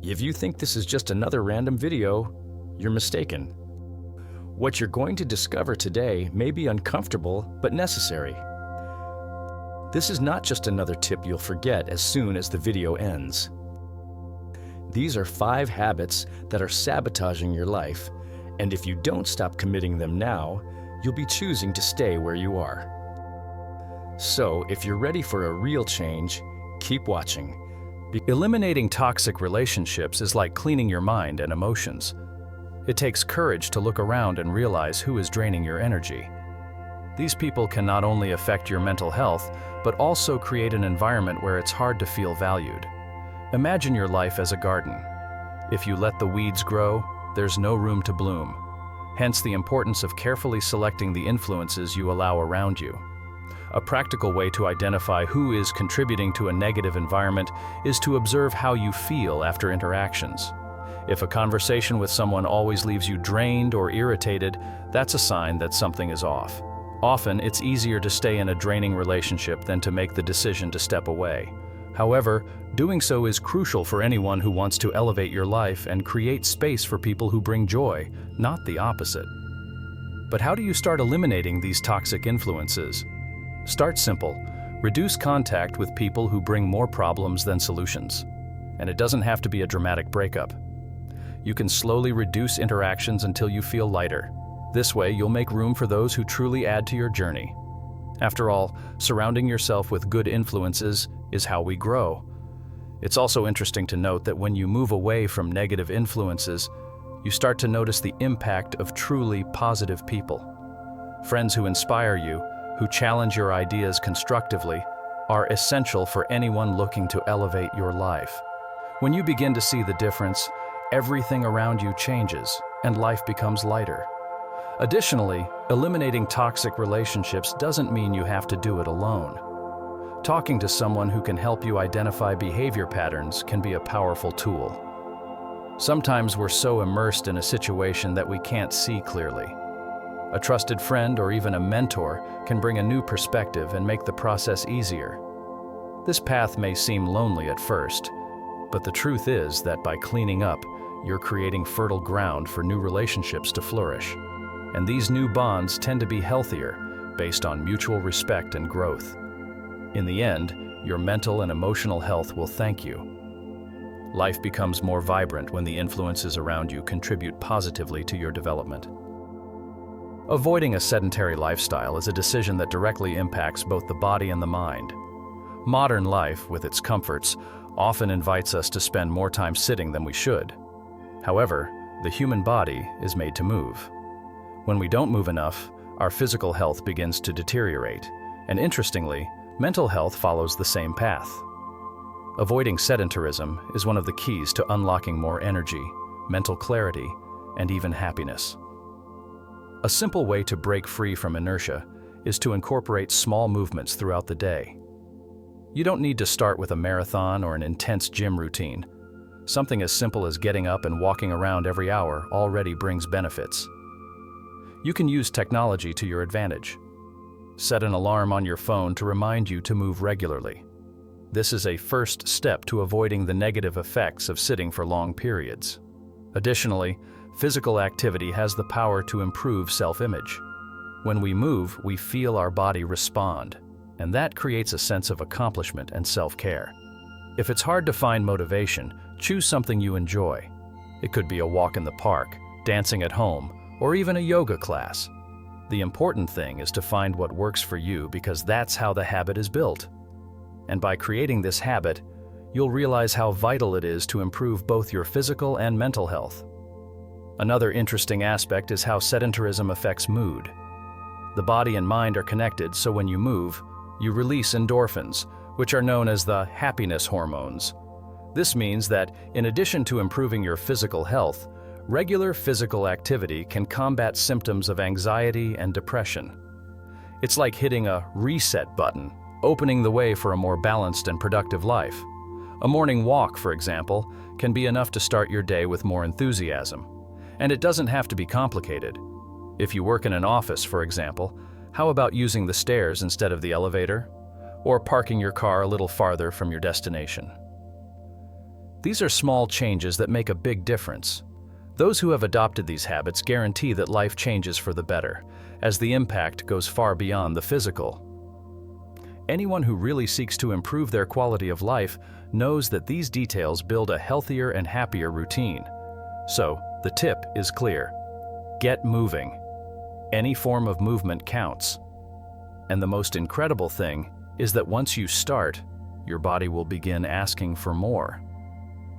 If you think this is just another random video, you're mistaken. What you're going to discover today may be uncomfortable but necessary. This is not just another tip you'll forget as soon as the video ends. These are 5 habits that are sabotaging your life, and if you don't stop committing them now, you'll be choosing to stay where you are. So, if you're ready for a real change, keep watching. Eliminating toxic relationships is like cleaning your mind and emotions. It takes courage to look around and realize who is draining your energy. These people can not only affect your mental health, but also create an environment where it's hard to feel valued. Imagine your life as a garden. If you let the weeds grow, there's no room to bloom. Hence the importance of carefully selecting the influences you allow around you. A practical way to identify who is contributing to a negative environment is to observe how you feel after interactions. If a conversation with someone always leaves you drained or irritated, that's a sign that something is off. Often, it's easier to stay in a draining relationship than to make the decision to step away. However, doing so is crucial for anyone who wants to elevate your life and create space for people who bring joy, not the opposite. But how do you start eliminating these toxic influences? Start simple. Reduce contact with people who bring more problems than solutions. And it doesn't have to be a dramatic breakup. You can slowly reduce interactions until you feel lighter. This way, you'll make room for those who truly add to your journey. After all, surrounding yourself with good influences is how we grow. It's also interesting to note that when you move away from negative influences, you start to notice the impact of truly positive people. Friends who inspire you, who challenge your ideas constructively, are essential for anyone looking to elevate your life. When you begin to see the difference, everything around you changes and life becomes lighter. Additionally, eliminating toxic relationships doesn't mean you have to do it alone. Talking to someone who can help you identify behavior patterns can be a powerful tool. Sometimes we're so immersed in a situation that we can't see clearly. A trusted friend or even a mentor can bring a new perspective and make the process easier. This path may seem lonely at first, but the truth is that by cleaning up, you're creating fertile ground for new relationships to flourish. And these new bonds tend to be healthier, based on mutual respect and growth. In the end, your mental and emotional health will thank you. Life becomes more vibrant when the influences around you contribute positively to your development. Avoiding a sedentary lifestyle is a decision that directly impacts both the body and the mind. Modern life, with its comforts, often invites us to spend more time sitting than we should. However, the human body is made to move. When we don't move enough, our physical health begins to deteriorate, and interestingly, mental health follows the same path. Avoiding sedentarism is one of the keys to unlocking more energy, mental clarity, and even happiness. A simple way to break free from inertia is to incorporate small movements throughout the day. You don't need to start with a marathon or an intense gym routine. Something as simple as getting up and walking around every hour already brings benefits. You can use technology to your advantage. Set an alarm on your phone to remind you to move regularly. This is a first step to avoiding the negative effects of sitting for long periods. Additionally, physical activity has the power to improve self-image. When we move, we feel our body respond, and that creates a sense of accomplishment and self-care. If it's hard to find motivation, choose something you enjoy. It could be a walk in the park, dancing at home, or even a yoga class. The important thing is to find what works for you because that's how the habit is built. And by creating this habit, you'll realize how vital it is to improve both your physical and mental health. Another interesting aspect is how sedentarism affects mood. The body and mind are connected, so when you move, you release endorphins, which are known as the happiness hormones. This means that, in addition to improving your physical health, regular physical activity can combat symptoms of anxiety and depression. It's like hitting a reset button, opening the way for a more balanced and productive life. A morning walk, for example, can be enough to start your day with more enthusiasm. And it doesn't have to be complicated. If you work in an office, for example, how about using the stairs instead of the elevator? Or parking your car a little farther from your destination? These are small changes that make a big difference. Those who have adopted these habits guarantee that life changes for the better, as the impact goes far beyond the physical. Anyone who really seeks to improve their quality of life knows that these details build a healthier and happier routine. So, the tip is clear. Get moving. Any form of movement counts. And the most incredible thing is that once you start, your body will begin asking for more.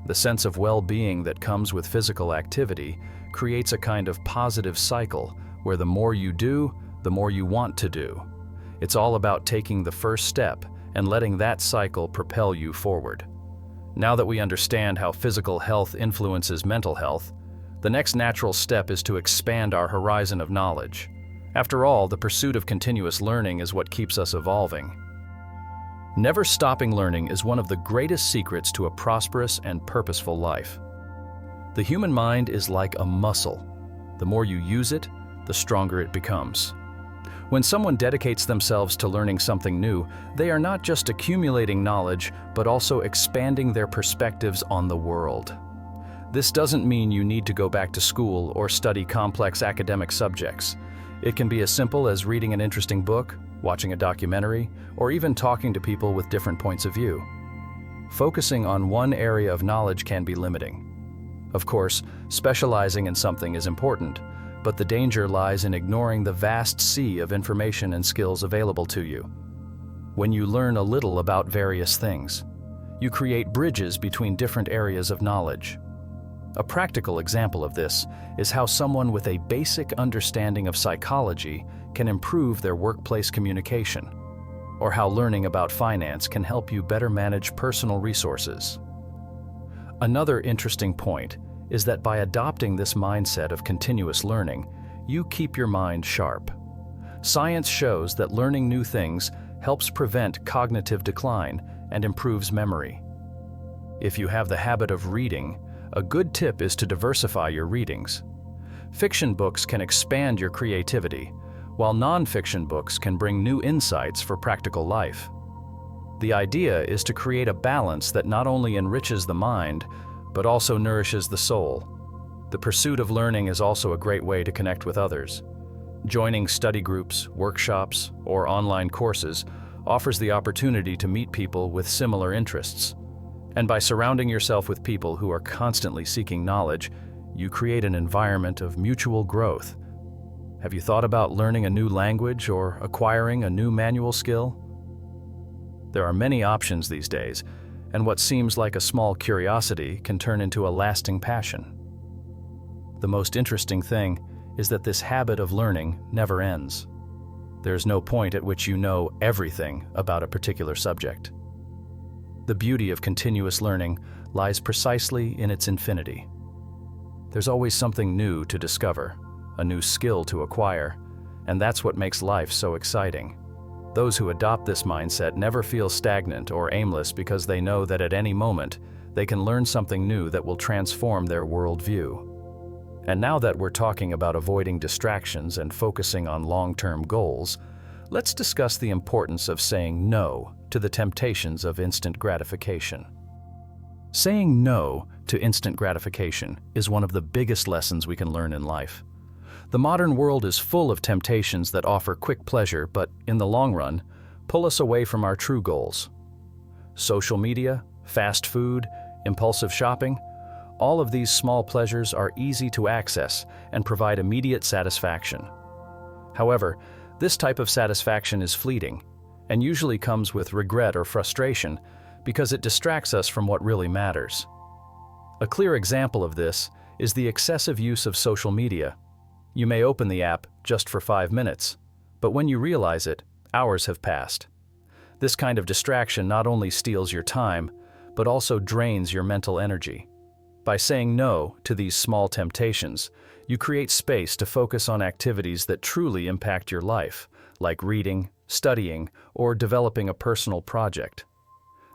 The sense of well-being that comes with physical activity creates a kind of positive cycle where the more you do, the more you want to do. It's all about taking the first step and letting that cycle propel you forward. Now that we understand how physical health influences mental health, the next natural step is to expand our horizon of knowledge. After all, the pursuit of continuous learning is what keeps us evolving. Never stopping learning is one of the greatest secrets to a prosperous and purposeful life. The human mind is like a muscle. The more you use it, the stronger it becomes. When someone dedicates themselves to learning something new, they are not just accumulating knowledge, but also expanding their perspectives on the world. This doesn't mean you need to go back to school or study complex academic subjects. It can be as simple as reading an interesting book, watching a documentary, or even talking to people with different points of view. Focusing on one area of knowledge can be limiting. Of course, specializing in something is important, but the danger lies in ignoring the vast sea of information and skills available to you. When you learn a little about various things, you create bridges between different areas of knowledge. A practical example of this is how someone with a basic understanding of psychology can improve their workplace communication, or how learning about finance can help you better manage personal resources. Another interesting point is that by adopting this mindset of continuous learning, you keep your mind sharp. Science shows that learning new things helps prevent cognitive decline and improves memory. If you have the habit of reading, a good tip is to diversify your readings. Fiction books can expand your creativity, while non-fiction books can bring new insights for practical life. The idea is to create a balance that not only enriches the mind, but also nourishes the soul. The pursuit of learning is also a great way to connect with others. Joining study groups, workshops, or online courses offers the opportunity to meet people with similar interests. And by surrounding yourself with people who are constantly seeking knowledge, you create an environment of mutual growth. Have you thought about learning a new language or acquiring a new manual skill? There are many options these days, and what seems like a small curiosity can turn into a lasting passion. The most interesting thing is that this habit of learning never ends. There's no point at which you know everything about a particular subject. The beauty of continuous learning lies precisely in its infinity. There's always something new to discover, a new skill to acquire, and that's what makes life so exciting. Those who adopt this mindset never feel stagnant or aimless because they know that at any moment, they can learn something new that will transform their worldview. And now that we're talking about avoiding distractions and focusing on long-term goals, let's discuss the importance of saying no to the temptations of instant gratification. Saying no to instant gratification is one of the biggest lessons we can learn in life. The modern world is full of temptations that offer quick pleasure, but in the long run, pull us away from our true goals. Social media, fast food, impulsive shopping, all of these small pleasures are easy to access and provide immediate satisfaction. However, this type of satisfaction is fleeting and usually comes with regret or frustration because it distracts us from what really matters. A clear example of this is the excessive use of social media. You may open the app just for 5 minutes, but when you realize it, hours have passed. This kind of distraction not only steals your time, but also drains your mental energy. By saying no to these small temptations, you create space to focus on activities that truly impact your life, like reading, studying, or developing a personal project.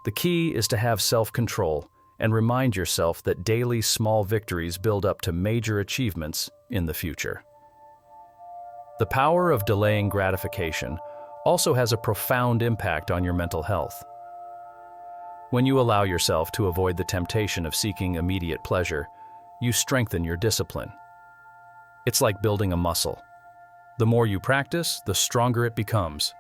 The key is to have self-control and remind yourself that daily small victories build up to major achievements in the future. The power of delaying gratification also has a profound impact on your mental health. When you allow yourself to avoid the temptation of seeking immediate pleasure, you strengthen your discipline. It's like building a muscle. The more you practice, the stronger it becomes.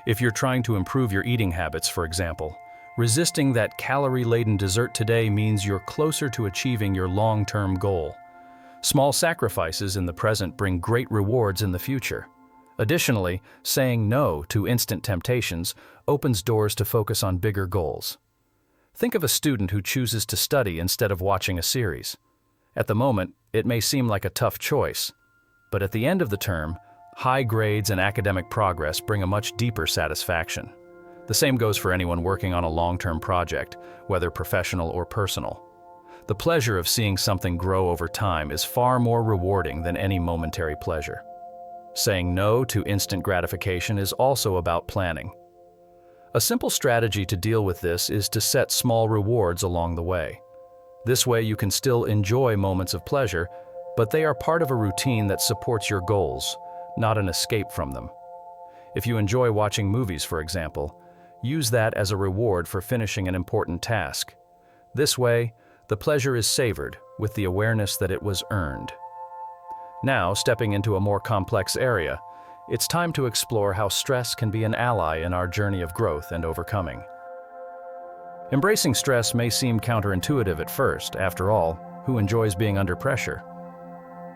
If you're trying to improve your eating habits, for example, resisting that calorie-laden dessert today means you're closer to achieving your long-term goal. Small sacrifices in the present bring great rewards in the future. Additionally, saying no to instant temptations opens doors to focus on bigger goals. Think of a student who chooses to study instead of watching a series. At the moment, it may seem like a tough choice, but at the end of the term, high grades and academic progress bring a much deeper satisfaction. The same goes for anyone working on a long-term project, whether professional or personal. The pleasure of seeing something grow over time is far more rewarding than any momentary pleasure. Saying no to instant gratification is also about planning. A simple strategy to deal with this is to set small rewards along the way. This way you can still enjoy moments of pleasure, but they are part of a routine that supports your goals, not an escape from them. If you enjoy watching movies, for example, use that as a reward for finishing an important task. This way, the pleasure is savored with the awareness that it was earned. Now, stepping into a more complex area, it's time to explore how stress can be an ally in our journey of growth and overcoming. Embracing stress may seem counterintuitive at first. After all, who enjoys being under pressure?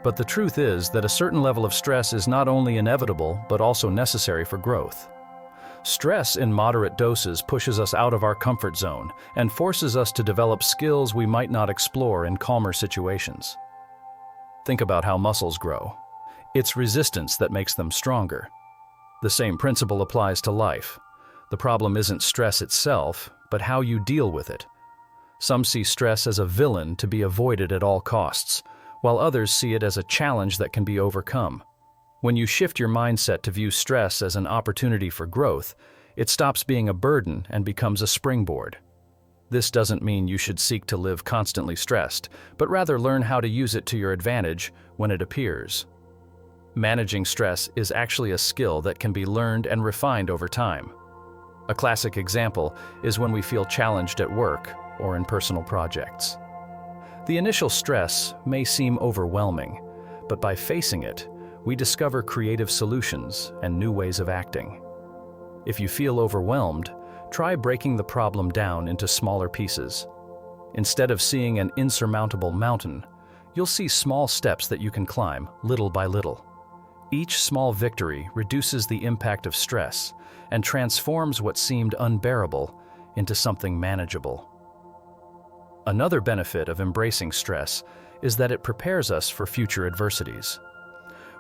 But the truth is that a certain level of stress is not only inevitable, but also necessary for growth. Stress in moderate doses pushes us out of our comfort zone and forces us to develop skills we might not explore in calmer situations. Think about how muscles grow. It's resistance that makes them stronger. The same principle applies to life. The problem isn't stress itself, but how you deal with it. Some see stress as a villain to be avoided at all costs, while others see it as a challenge that can be overcome. When you shift your mindset to view stress as an opportunity for growth, it stops being a burden and becomes a springboard. This doesn't mean you should seek to live constantly stressed, but rather learn how to use it to your advantage when it appears. Managing stress is actually a skill that can be learned and refined over time. A classic example is when we feel challenged at work or in personal projects. The initial stress may seem overwhelming, but by facing it, we discover creative solutions and new ways of acting. If you feel overwhelmed, try breaking the problem down into smaller pieces. Instead of seeing an insurmountable mountain, you'll see small steps that you can climb little by little. Each small victory reduces the impact of stress and transforms what seemed unbearable into something manageable. Another benefit of embracing stress is that it prepares us for future adversities.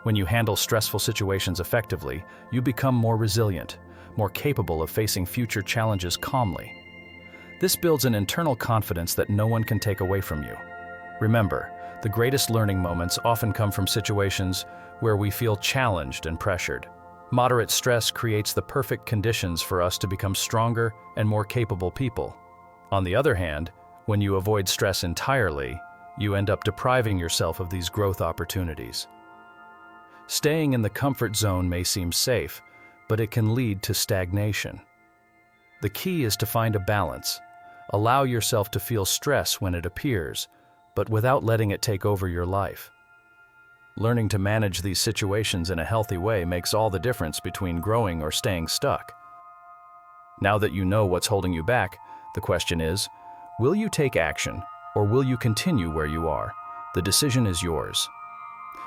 When you handle stressful situations effectively, you become more resilient, more capable of facing future challenges calmly. This builds an internal confidence that no one can take away from you. Remember, the greatest learning moments often come from situations where we feel challenged and pressured. Moderate stress creates the perfect conditions for us to become stronger and more capable people. On the other hand, when you avoid stress entirely, you end up depriving yourself of these growth opportunities. Staying in the comfort zone may seem safe, but it can lead to stagnation. The key is to find a balance. Allow yourself to feel stress when it appears, but without letting it take over your life. Learning to manage these situations in a healthy way makes all the difference between growing or staying stuck. Now that you know what's holding you back, the question is, will you take action or will you continue where you are? The decision is yours.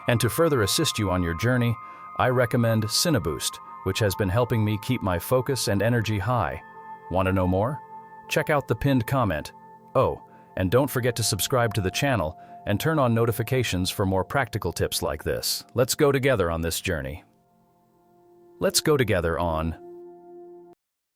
And to further assist you on your journey, I recommend Cineboost, which has been helping me keep my focus and energy high. Want to know more? Check out the pinned comment. Oh, and don't forget to subscribe to the channel and turn on notifications for more practical tips like this. Let's go together on this journey. Let's go together on